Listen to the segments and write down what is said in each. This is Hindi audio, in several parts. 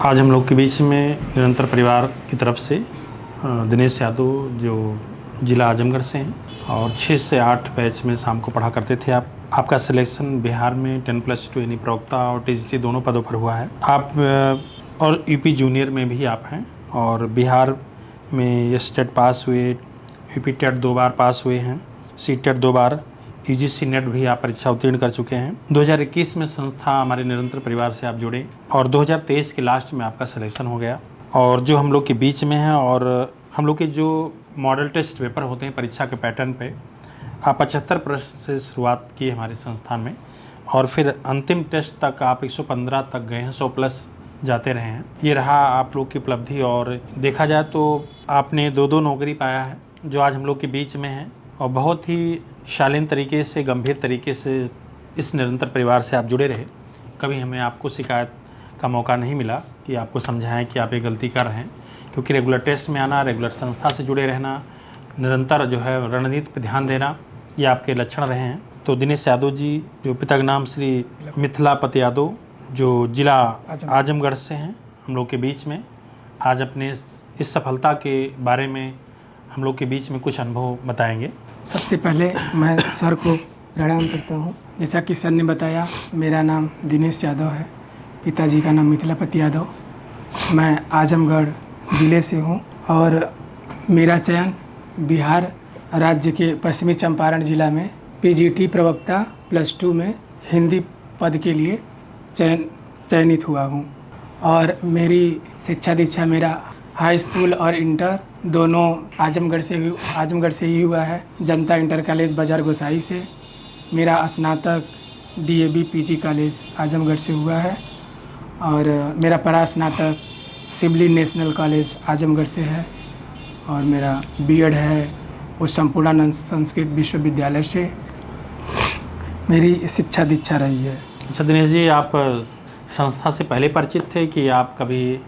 आज हम लोग के बीच में निरंतर परिवार की तरफ से दिनेश यादव जो ज़िला आजमगढ़ से हैं और 6 से 8 बैच में शाम को पढ़ा करते थे। आपका सिलेक्शन बिहार में 10+2 यानी प्रवक्ता और टीजीटी दोनों पदों पर हुआ है। आप और यूपी जूनियर में भी आप हैं और बिहार में ये स्टेट पास हुए, यूपी टेट 2 बार पास हुए हैं, सी टेट 2 बार, यूजीसी नेट भी आप परीक्षा उत्तीर्ण कर चुके हैं। 2021 में संस्था हमारे निरंतर परिवार से आप जुड़े और 2023 के लास्ट में आपका सिलेक्शन हो गया। और जो हम लोग के बीच में है और हम लोग के जो मॉडल टेस्ट पेपर होते हैं परीक्षा के पैटर्न पे आप 75 प्रश्न से शुरुआत की हमारे संस्थान में और फिर अंतिम टेस्ट तक आप 115 तक गए हैं, 100+ जाते रहे हैं। ये रहा आप लोग की उपलब्धि और देखा जाए तो आपने 2 नौकरी पाया है जो आज हम लोग के बीच में है और बहुत ही शालीन तरीके से, गंभीर तरीके से इस निरंतर परिवार से आप जुड़े रहे। कभी हमें आपको शिकायत का मौका नहीं मिला कि आपको समझाएं कि आप ये गलती कर रहे हैं, क्योंकि रेगुलर टेस्ट में आना, रेगुलर संस्था से जुड़े रहना, निरंतर जो है रणनीति पर ध्यान देना, ये आपके लक्षण रहे हैं। तो दिनेश यादव जी जो पिता का नाम श्री मिथिलापति यादव जो जिला आजमगढ़ से हैं, हम लोग के बीच में आज अपने इस सफलता के बारे में हम लोग के बीच में कुछ अनुभव बताएंगे। सबसे पहले मैं सर को प्रणाम करता हूँ। जैसा कि सर ने बताया, मेरा नाम दिनेश यादव है, पिताजी का नाम मिथिलापति यादव। मैं आजमगढ़ ज़िले से हूँ और मेरा चयन बिहार राज्य के पश्चिमी चंपारण ज़िला में पीजीटी प्रवक्ता +2 में हिंदी पद के लिए चयनित हुआ हूँ। और मेरी शिक्षा दीक्षा मेरा हाई स्कूल और इंटर दोनों आजमगढ़ से ही हुआ है। जनता इंटर कॉलेज बाजार गोसाई से। मेरा स्नातक DAV PG कॉलेज आजमगढ़ से हुआ है और मेरा परास्नातक सिवली नेशनल कॉलेज आजमगढ़ से है और मेरा B.Ed है वो संपूर्णानंद संस्कृत विश्वविद्यालय से मेरी शिक्षा दीक्षा रही है। अच्छा दिनेश जी, आप संस्था से पहले परिचित थे कि आप कभी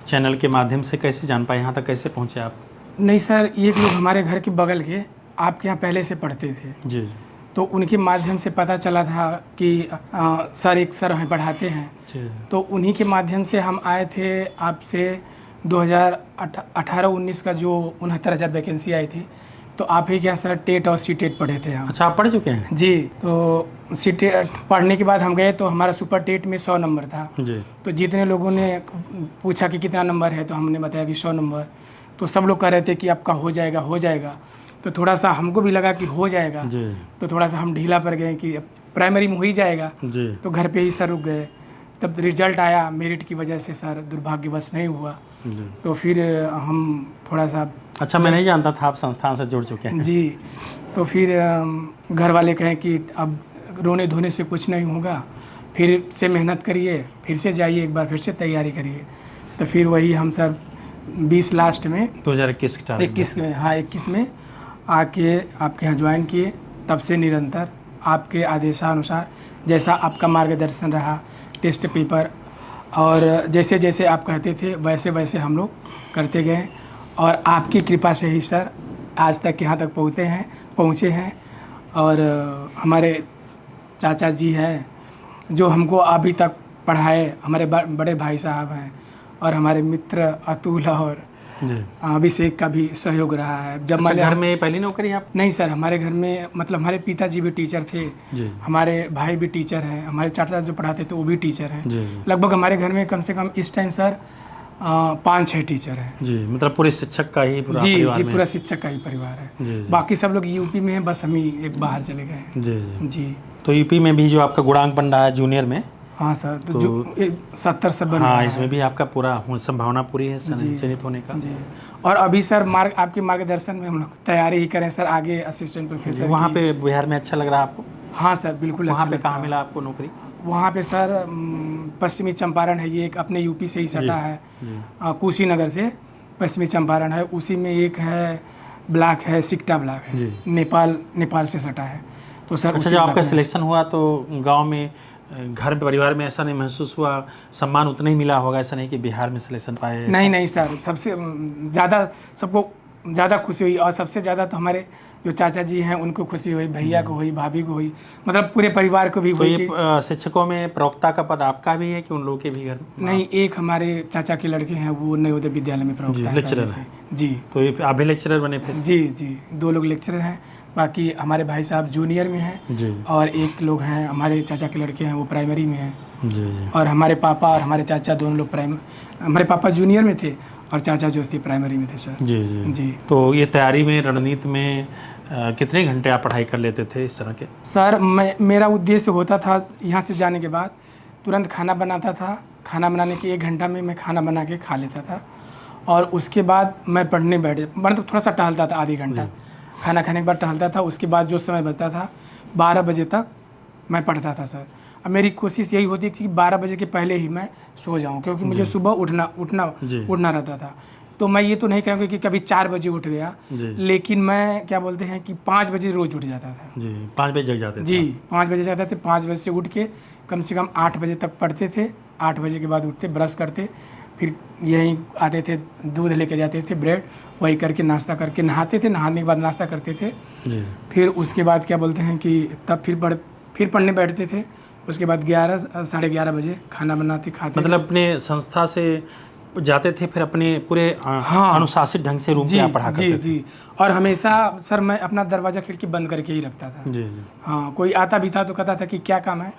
चैनल के माध्यम से कैसे जान पाए, यहाँ तक कैसे पहुँचे आप? नहीं सर, ये लोग हमारे घर के बगल के आपके यहाँ पहले से पढ़ते थे जी। तो उनके माध्यम से पता चला था कि एक सर हैं पढ़ाते हैं जी। तो उन्हीं के माध्यम से हम आए थे आपसे 2018-19 का जो 69,000 वैकेंसी आई थी तो आप ही के यहाँ सर टेट और सी टेट पढ़े थे हम। अच्छा, आप पढ़ चुके हैं? जी। तो सी टेट पढ़ने के बाद हम गए तो हमारा सुपर टेट में 100 नंबर था। जी। तो जितने लोगों ने पूछा कि कितना नंबर है तो हमने बताया कि 100 नंबर। तो सब लोग कह रहे थे कि आपका हो जाएगा। तो थोड़ा सा हमको भी लगा कि हो जाएगा जी। तो थोड़ा सा हम ढीला पड़ गए कि प्राइमरी में हो ही जाएगा जी। तो घर पे ही सर रुक गए। तब रिजल्ट आया, मेरिट की वजह से सर दुर्भाग्यवश नहीं हुआ। जी। तो फिर हम थोड़ा सा अच्छा, मैं नहीं जानता था आप संस्थान से जुड़ चुके हैं। जी। तो फिर घर वाले कहें कि अब रोने धोने से कुछ नहीं होगा, फिर से मेहनत करिए, फिर से जाइए, एक बार फिर से तैयारी करिए। तो फिर वही हम सर 20 लास्ट में 2021 में 21 में आके आपके यहाँ ज्वाइन किए। तब से निरंतर आपके आदेशानुसार जैसा आपका मार्गदर्शन रहा, टेस्ट पेपर और जैसे जैसे आप कहते थे वैसे वैसे हम लोग करते गए और आपकी कृपा से ही सर आज तक यहाँ तक पहुँचे हैं। और हमारे चाचा जी हैं जो हमको अभी तक पढ़ाए, हमारे बड़े भाई साहब हैं और हमारे मित्र अतुल और अभिषेक का भी सहयोग रहा है। जब घर में पहली नौकरी आप? नहीं सर, हमारे घर में मतलब हमारे पिताजी भी टीचर थे जी। हमारे भाई भी टीचर हैं, हमारे चाचा जो पढ़ाते थे वो भी टीचर हैं। जी। लगभग हमारे घर में कम से कम इस टाइम सर 5-6 टीचर हैं। जी, मतलब पूरे शिक्षक का ही पूरा जी परिवार जी में। पूरा शिक्षक का ही परिवार है। जी। बाकी सब लोग यूपी में हैं, बस हम ही एक बाहर चले गए हैं। जी। जी। तो यूपी में भी जो आपका गुणांक बन रहा है जूनियर में? हाँ सर, तो जो 70 से बन रहा हाँ, है। इसमें भी आपका पूरा संभावना पूरी है चयनित होने का। जी। और अभी सर आपके मार्गदर्शन में हम लोग तैयारी ही करें सर, आगे असिस्टेंट प्रोफेसर। वहाँ पे बिहार में अच्छा लग रहा है आपको? हाँ सर, बिल्कुल अच्छा। वहाँ पे कहाँ मिला आपको नौकरी? वहाँ पे सर पश्चिमी चंपारण है, ये एक अपने यूपी से ही सटा है, कुशीनगर से पश्चिमी चंपारण है, उसी में एक है ब्लॉक है, सिकटा ब्लॉक है, नेपाल से सटा है। तो सर अच्छा, जब आपका सिलेक्शन हुआ तो गांव में, घर परिवार में ऐसा नहीं महसूस हुआ, सम्मान उतना ही मिला होगा, ऐसा नहीं कि बिहार में सिलेक्शन पाए? नहीं सर, सबसे ज़्यादा सबको ज़्यादा खुशी हुई। और सबसे ज़्यादा तो हमारे जो चाचा जी हैं उनको खुशी हुई, भैया को हुई, भाभी को हुई, मतलब पूरे परिवार को भी तो हुई ये कि शिक्षकों में प्रवक्ता का पद आपका भी है कि उन लोगों के भी घर में? नहीं, एक हमारे चाचा के लड़के हैं वो नवोदय विद्यालय में जी, प्रवक्ता है लेक्चरर पहले से। जी तो ये आप भी लेक्चरर बने फिर? जी जी, 2 लोग लेक्चरर हैं, बाकी हमारे भाई साहब जूनियर में हैं जी और एक लोग हैं हमारे चाचा के लड़के हैं वो प्राइमरी में हैं। जी जी और हमारे पापा और हमारे चाचा दोनों लोग हमारे पापा जूनियर में थे और चाचा जो थे प्राइमरी में थे सर। जी जी जी तो ये तैयारी में, रणनीति में कितने घंटे आप पढ़ाई कर लेते थे इस तरह के? सर, मेरा उद्देश्य होता था यहाँ से जाने के बाद तुरंत खाना बनाता था, खाना बनाने के 1 घंटा में मैं खाना बना के खा लेता था और उसके बाद मैं पढ़ने मतलब थोड़ा सा टहलता था, आधी घंटा खाना खाने के बाद टहलता था। उसके बाद जो समय बचता था 12 बजे तक मैं पढ़ता था सर। अब मेरी कोशिश यही होती थी कि 12 बजे के पहले ही मैं सो जाऊं, क्योंकि मुझे सुबह उठना रहता था। तो मैं ये तो नहीं कहूँगा कि कभी 4 बजे उठ गया, लेकिन मैं क्या बोलते हैं कि 5 बजे रोज़ उठ जाता था। जी 5 बजे जग जाते थे? जी 5 बजे जाते थे। 5 बजे से उठ के कम से कम 8 बजे तक पढ़ते थे। 8 बजे के बाद उठते, ब्रश करते, फिर यहीं आते थे, दूध लेके जाते थे, ब्रेड वही करके नाश्ता करके नहाते थे, नहाने के बाद नाश्ता करते थे। जी फिर उसके बाद क्या बोलते हैं कि तब फिर पढ़ने बैठते थे। उसके बाद 11 साढ़े 11 बजे खाना बनाते खाते मतलब अपने संस्था से जाते थे, फिर अपने पूरे अनुशासित ढंग से रूम पे आप पढ़ा करते थे? जी। और हमेशा सर मैं अपना दरवाज़ा खिड़की बंद करके ही रखता था। जी हाँ, कोई आता भी था तो कहता था कि क्या काम है,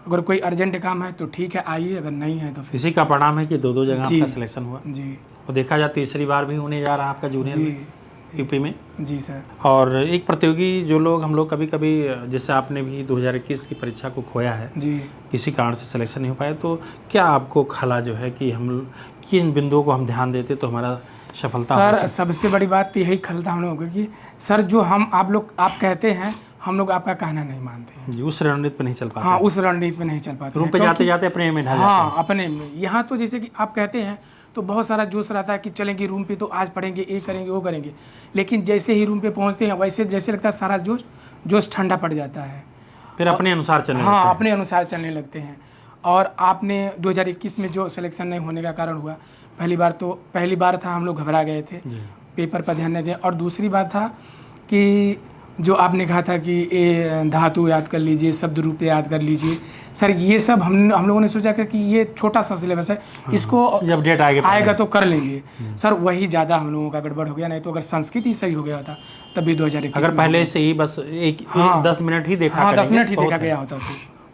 अगर कोई अर्जेंट काम है तो ठीक है आइए, अगर नहीं है तो फिर। इसी का परिणाम है कि 2 जगह आपका सिलेक्शन हुआ। जी और देखा जाए तीसरी बार भी होने जा रहा है आपका जूनियर में यूपी में। जी सर। और एक प्रतियोगी जो लोग हम लोग कभी कभी, जैसे आपने भी 2021 की परीक्षा को खोया है, जी किसी कारण से सिलेक्शन नहीं हो पाया, तो क्या आपको खला जो है कि हम किन बिंदुओं को हम ध्यान देते तो हमारा सफलता हो सर? सबसे बड़ी बात तो यही खलता हम लोगों को कि सर जो आप कहते हैं, हम लोग आपका कहना नहीं मानते जी, उस रणनीति पे नहीं चल पाते। हाँ, उस रणनीति पे नहीं चल पाते रूम पे जाते जाते अपने में ढल जाते हाँ, अपने में। यहाँ तो जैसे कि आप कहते हैं तो बहुत सारा जोश रहता है कि चलेंगे रूम पे तो आज पढ़ेंगे, ये करेंगे, वो करेंगे, लेकिन जैसे ही रूम पे पहुँचते हैं वैसे जैसे लगता है सारा जोश ठंडा पड़ जाता है, फिर अपने अनुसार चलने लगते हाँ, हैं। अपने अनुसार चलने लगते हैं। और आपने 2021 में जो सिलेक्शन नहीं होने का कारण हुआ, पहली बार था हम लोग घबरा गए थे, पेपर पर ध्यान नहीं दिया। और दूसरी बात था कि जो आपने कहा था कि ये धातु याद कर लीजिए, शब्द रूप याद कर लीजिए, सर ये सब हम लोगों ने सोचा कि ये छोटा सा सिलेबस है, इसको जब डेट आएगा तो कर लेंगे। सर वही ज़्यादा हम लोगों का गड़बड़ हो गया। नहीं तो अगर संस्कृत ही सही हो गया होता तभी 2021 अगर पहले से ही बस 10 मिनट ही देखा, 10 मिनट ही देखा गया होता तो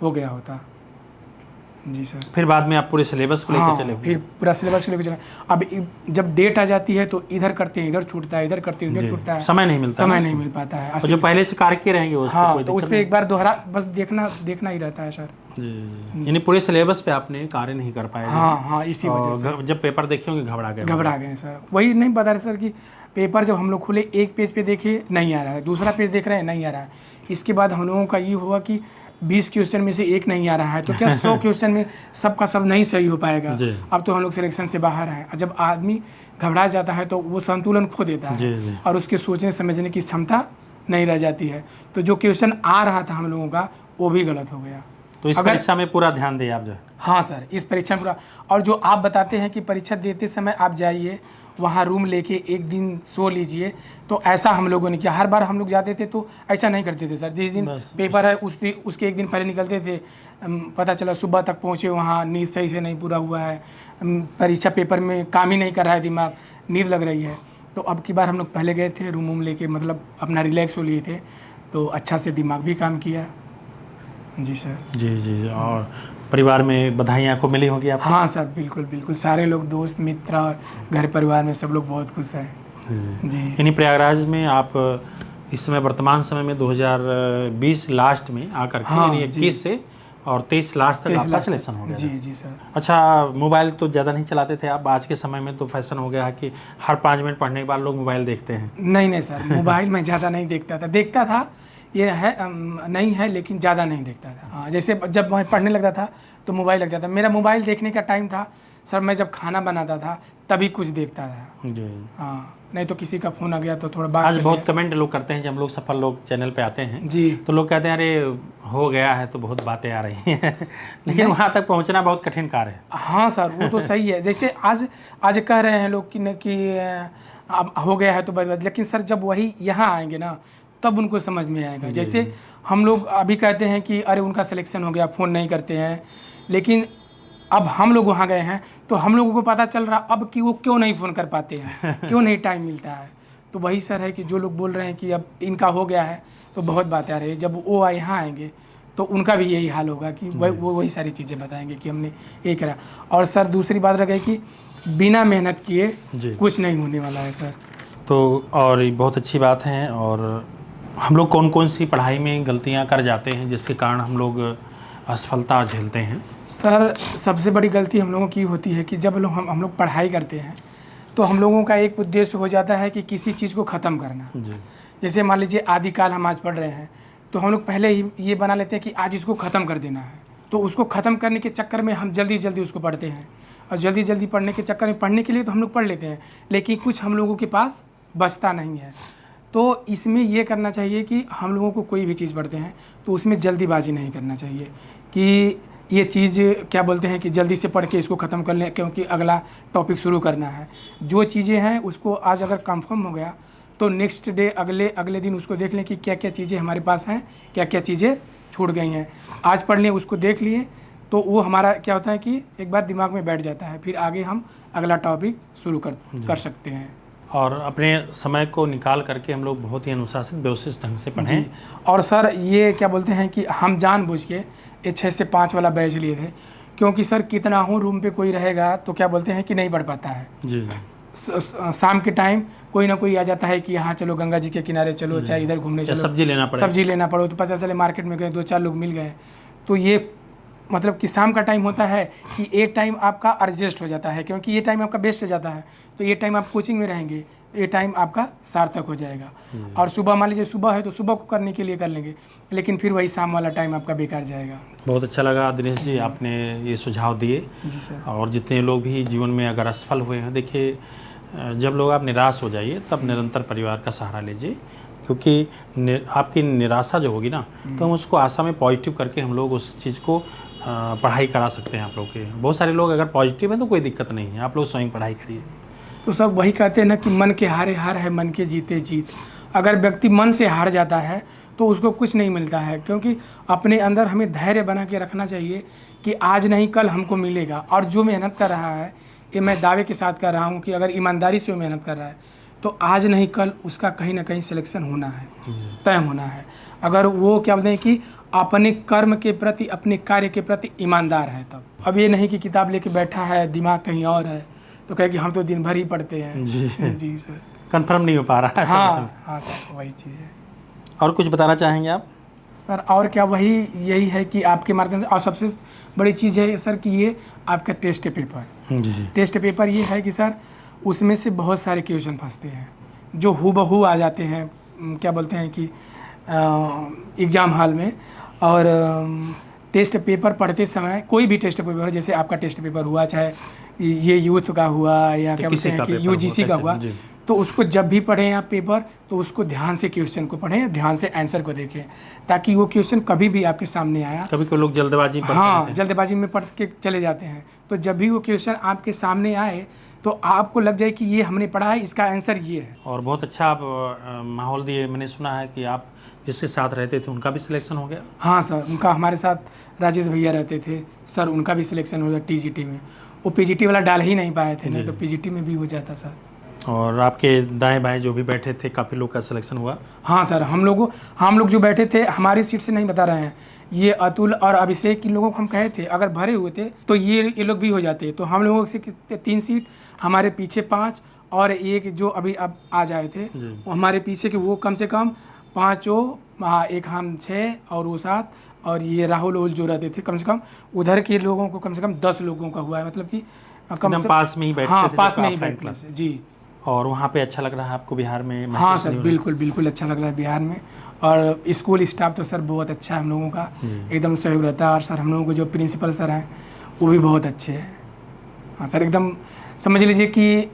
हो गया होता। जी सर। फिर बाद में आप पूरे सिलेबस को लेकर चले? फिर पूरा सिलेबस को लेकर चले। अब जब डेट आ जाती है तो इधर करते हैं इधर छूटता है, इधर करते हैं इधर छूटता है, समय नहीं मिल पाता है। और जो पहले से कार्य किए रहेंगे उस हाँ, तो उस पर एक बार दोहरा बस देखना ही रहता है सर। जी, यानी पूरे सिलेबस पे आपने कार्य नहीं कर पाए? हाँ, इसी वजह से जब पेपर देखे होंगे घबरा गए सर। वही नहीं बता रहे सर कि पेपर जब हम लोग खुले, एक पेज पे देखे नहीं आ रहा है, दूसरा पेज देख रहे हैं नहीं आ रहा है, इसके बाद हम लोगों का ये हुआ कि 20 क्वेश्चन में से एक नहीं आ रहा है तो क्या 100 क्वेश्चन में सबका सब नहीं सही हो पाएगा। अब तो हम लोग सिलेक्शन से बाहर हैं। जब आदमी घबरा जाता है तो वो संतुलन खो देता है और उसके सोचने समझने की क्षमता नहीं रह जाती है। तो जो क्वेश्चन आ रहा था हम लोगों का वो भी गलत हो गया। तो इस परीक्षा में पूरा ध्यान दें आप जो? हाँ सर, इस परीक्षा में पूरा। और जो आप बताते हैं कि परीक्षा देते समय आप जाइए वहाँ रूम लेके एक दिन सो लीजिए, तो ऐसा हम लोगों ने किया। हर बार हम लोग जाते थे तो ऐसा नहीं करते थे सर। जिस दिन पेपर है उसके एक दिन पहले निकलते थे, पता चला सुबह तक पहुँचे वहाँ, नींद सही से नहीं पूरा हुआ है, परीक्षा पेपर में काम ही नहीं कर रहा है दिमाग, नींद लग रही है। तो अब की बार हम लोग पहले गए थे रूम लेके, मतलब अपना रिलैक्स हो लिए थे, तो अच्छा से दिमाग भी काम किया। जी सर। जी। और परिवार में बधाइयाँ आपको मिली होंगी आपको? हाँ सर, बिल्कुल। सारे लोग, दोस्त मित्र और घर परिवार में सब लोग बहुत खुश हैं। जी। यानी प्रयागराज में आप इस समय वर्तमान समय में 2020 लास्ट में आकर के, यानी 21 से और 23 लास्ट तक आपका सिलेक्शन हो गया? जी सर। अच्छा, मोबाइल तो ज़्यादा नहीं चलाते थे आप? आज के समय में तो फैशन हो गया है कि हर 5 मिनट पढ़ने के बाद लोग मोबाइल देखते हैं। नहीं सर, मोबाइल में ज़्यादा नहीं देखता था, ये है नहीं है, लेकिन ज़्यादा नहीं देखता था। हाँ, जैसे जब मैं पढ़ने लगता था तो मोबाइल लगता था। मेरा मोबाइल देखने का टाइम था सर, मैं जब खाना बनाता था तभी कुछ देखता था। जी। हाँ, नहीं तो किसी का फ़ोन आ गया तो थोड़ा बात। आज बहुत कमेंट लोग करते हैं, जब हम लोग सफल लोग चैनल पे आते हैं जी, तो लोग कहते हैं अरे हो गया है तो बहुत बातें आ रही हैं लेकिन वहाँ तक पहुँचना बहुत कठिन कार्य है। हाँ सर, वो तो सही है। जैसे आज कह रहे हैं लोग कि अब हो गया है तो बस, लेकिन सर जब वही यहाँ आएंगे ना तब उनको समझ में आएगा। जैसे हम लोग अभी कहते हैं कि अरे उनका सिलेक्शन हो गया, फ़ोन नहीं करते हैं, लेकिन अब हम लोग वहाँ गए हैं तो हम लोगों को पता चल रहा अब कि वो क्यों नहीं फ़ोन कर पाते हैं, क्यों नहीं टाइम मिलता है। तो वही सर है कि जो लोग बोल रहे हैं कि अब इनका हो गया है तो बहुत बातें आ रही है, जब वो यहाँ आएंगे तो उनका भी यही हाल होगा कि वो वही सारी चीज़ें बताएंगे कि हमने ये करा। और सर दूसरी बात रह गई कि बिना मेहनत किए कुछ नहीं होने वाला है सर। तो और बहुत अच्छी बात है। और हम लोग कौन कौन सी पढ़ाई में गलतियां कर जाते हैं जिसके कारण हम लोग असफलता झेलते हैं? सर सबसे बड़ी गलती हम लोगों की होती है कि जब हम लोग पढ़ाई करते हैं तो हम लोगों का एक उद्देश्य हो जाता है कि किसी चीज़ को ख़त्म करना। जैसे मान लीजिए आदिकाल हम आज पढ़ रहे हैं तो हम लोग पहले ही ये बना लेते हैं कि आज इसको ख़त्म कर देना है, तो उसको ख़त्म करने के चक्कर में हम जल्दी जल्दी उसको पढ़ते हैं, और जल्दी जल्दी पढ़ने के चक्कर में पढ़ने के लिए तो हम लोग पढ़ लेते हैं, लेकिन कुछ हम लोगों के पास बचता नहीं है। तो इसमें ये करना चाहिए कि हम लोगों को कोई भी चीज़ पढ़ते हैं तो उसमें जल्दीबाजी नहीं करना चाहिए कि ये चीज़ क्या बोलते हैं कि जल्दी से पढ़ के इसको ख़त्म कर लें क्योंकि अगला टॉपिक शुरू करना है। जो चीज़ें हैं उसको आज अगर कंफर्म हो गया तो नेक्स्ट डे अगले दिन उसको देख लें कि क्या क्या चीज़ें हमारे पास हैं, क्या क्या चीज़ें छूट गई हैं। आज पढ़ लें, उसको देख लिए तो वो हमारा क्या होता है कि एक बार दिमाग में बैठ जाता है, फिर आगे हम अगला टॉपिक शुरू कर सकते हैं। और अपने समय को निकाल करके हम लोग बहुत ही अनुशासित व्यवस्थित ढंग से पढ़ें। और सर ये क्या बोलते हैं कि हम जानबूझ के ये 6 से 5 वाला बैच लिए थे, क्योंकि सर कितना हूँ रूम पे कोई रहेगा तो क्या बोलते हैं कि नहीं पढ़ पाता है। जी शाम के टाइम कोई ना कोई आ जाता है कि यहाँ चलो गंगा जी के किनारे चलो, चाहे इधर घूमने चलो, सब्जी लेना पड़े तो पता चले मार्केट में गए 2-4 लोग मिल गए। तो ये मतलब कि शाम का टाइम होता है कि ये टाइम आपका एडजस्ट हो जाता है, क्योंकि ये टाइम आपका बेस्ट हो जाता है। तो ये टाइम आप कोचिंग में रहेंगे, ये टाइम आपका सार्थक हो जाएगा। और सुबह मान लीजिए सुबह है तो सुबह को करने के लिए कर लेंगे, लेकिन फिर वही शाम वाला टाइम आपका बेकार जाएगा। बहुत अच्छा लगा दिनेश जी, आपने ये सुझाव दिए। जी सर। और जितने लोग भी जीवन में अगर असफल हुए हैं, देखिए जब लोग आप निराश हो जाइए तब निरंतर परिवार का सहारा लीजिए, क्योंकि आपकी निराशा जो होगी ना तो हम उसको आशा में पॉजिटिव करके हम लोग उस चीज़ को पढ़ाई करा सकते हैं। आप लोग के बहुत सारे लोग अगर पॉजिटिव हैं तो कोई दिक्कत नहीं है, आप लोग स्वयं पढ़ाई करिए। तो सब वही कहते हैं ना कि मन के हारे हार है, मन के जीते जीत। अगर व्यक्ति मन से हार जाता है तो उसको कुछ नहीं मिलता है, क्योंकि अपने अंदर हमें धैर्य बना के रखना चाहिए कि आज नहीं कल हमको मिलेगा। और जो मेहनत कर रहा है, ये मैं दावे के साथ कर रहा हूँ कि अगर ईमानदारी से वो मेहनत कर रहा है तो आज नहीं कल उसका कहीं ना कहीं सिलेक्शन होना है, तय होना है। अगर वो क्या बोलते हैं कि अपने कर्म के प्रति, अपने कार्य के प्रति ईमानदार है तब। अब ये नहीं कि किताब लेके बैठा है, दिमाग कहीं और है तो कहे कि हम तो दिन भर ही पढ़ते हैं। जी जी सर, कंफर्म नहीं हो पा रहा है। हाँ सर, वही चीज़ है। और कुछ बताना चाहेंगे आप? सर और क्या, वही यही है कि आपके माध्यम से, और सबसे बड़ी चीज़ है सर कि ये आपका टेस्ट पेपर, जी टेस्ट पेपर ये है कि सर उसमें से बहुत सारे क्वेश्चन फंसते हैं जो हूबहू आ जाते हैं, क्या बोलते हैं कि एग्ज़ाम हॉल में। और टेस्ट पेपर पढ़ते समय, कोई भी टेस्ट पेपर, जैसे आपका टेस्ट पेपर हुआ, चाहे ये यूथ का हुआ या क्या बोलते हैं कि यूजीसी का हुआ, तो उसको जब भी पढ़ें आप पेपर तो उसको ध्यान से क्वेश्चन को पढ़ें, ध्यान से आंसर को देखें, ताकि वो क्वेश्चन कभी भी आपके सामने आया। कभी कोई लोग जल्दबाजी जल्दबाजी में पढ़ के चले जाते हैं, तो जब भी वो क्वेश्चन आपके सामने आए तो आपको लग जाए कि ये हमने पढ़ा है, इसका आंसर ये है। और बहुत अच्छा आप माहौल दिए। मैंने सुना है कि आप जिसके साथ रहते थे उनका भी सिलेक्शन हो गया? हाँ सर, उनका, हमारे साथ राजेश भैया रहते थे सर, उनका भी सिलेक्शन हो गया टीजीटी में। वो पीजीटी वाला डाल ही नहीं पाए थे, नहीं तो पीजीटी में भी हो जाता सर। और आपके दाएं बाएं जो भी बैठे थे, काफ़ी लोग का सिलेक्शन हुआ? हाँ सर, हम लोग जो बैठे थे, हमारी सीट से नहीं बता रहे हैं, ये अतुल और अभिषेक, इन लोगों को हम कहे थे अगर भरे हुए थे तो ये लोग भी हो जाते। तो हम लोगों से 3 सीट, हमारे पीछे 5 और एक जो अभी अब आ जाए थे हमारे पीछे के, वो कम से कम 5, एक हम 6 और वो 7, और ये राहुल जो रहते थे, कम से कम उधर के लोगों को कम से कम 10 लोगों का हुआ है। मतलब कि कम से पास में ही बैठते थे। हाँ, पास में ही बैठने से जी। और वहाँ पे अच्छा लग रहा है आपको बिहार में? हाँ सर, बिल्कुल अच्छा लग रहा है बिहार में। और स्कूल स्टाफ तो सर बहुत अच्छा है हम लोगों का, एकदम सहयोग रहता है। और सर हम लोगों को जो प्रिंसिपल सर हैं वो भी बहुत अच्छे हैं। हाँ सर, एकदम समझ लीजिए कि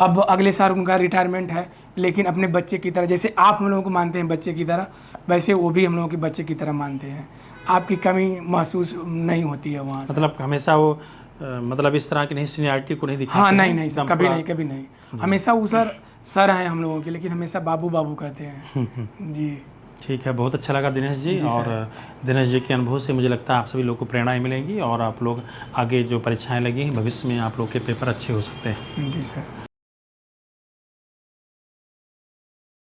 अब अगले साल उनका रिटायरमेंट है, लेकिन अपने बच्चे की तरह, जैसे आप हम लोगों को मानते हैं बच्चे की तरह, वैसे वो भी हम लोगों के बच्चे की तरह मानते हैं। आपकी कमी महसूस नहीं होती है वहाँ। मतलब हमेशा वो मतलब इस तरह की नहीं, सीनियरिटी को नहीं दिखाते? हाँ, नहीं सर, कभी नहीं। हमेशा वो सर सर हैं हम लोगों के, लेकिन हमेशा बाबू बाबू कहते हैं। जी ठीक है, बहुत अच्छा लगा दिनेश जी। जी और दिनेश जी के अनुभव से मुझे लगता है आप सभी लोग को प्रेरणा मिलेगी और आप लोग आगे जो परीक्षाएं लगी हैं भविष्य में आप लोग के पेपर अच्छे हो सकते हैं। जी सर।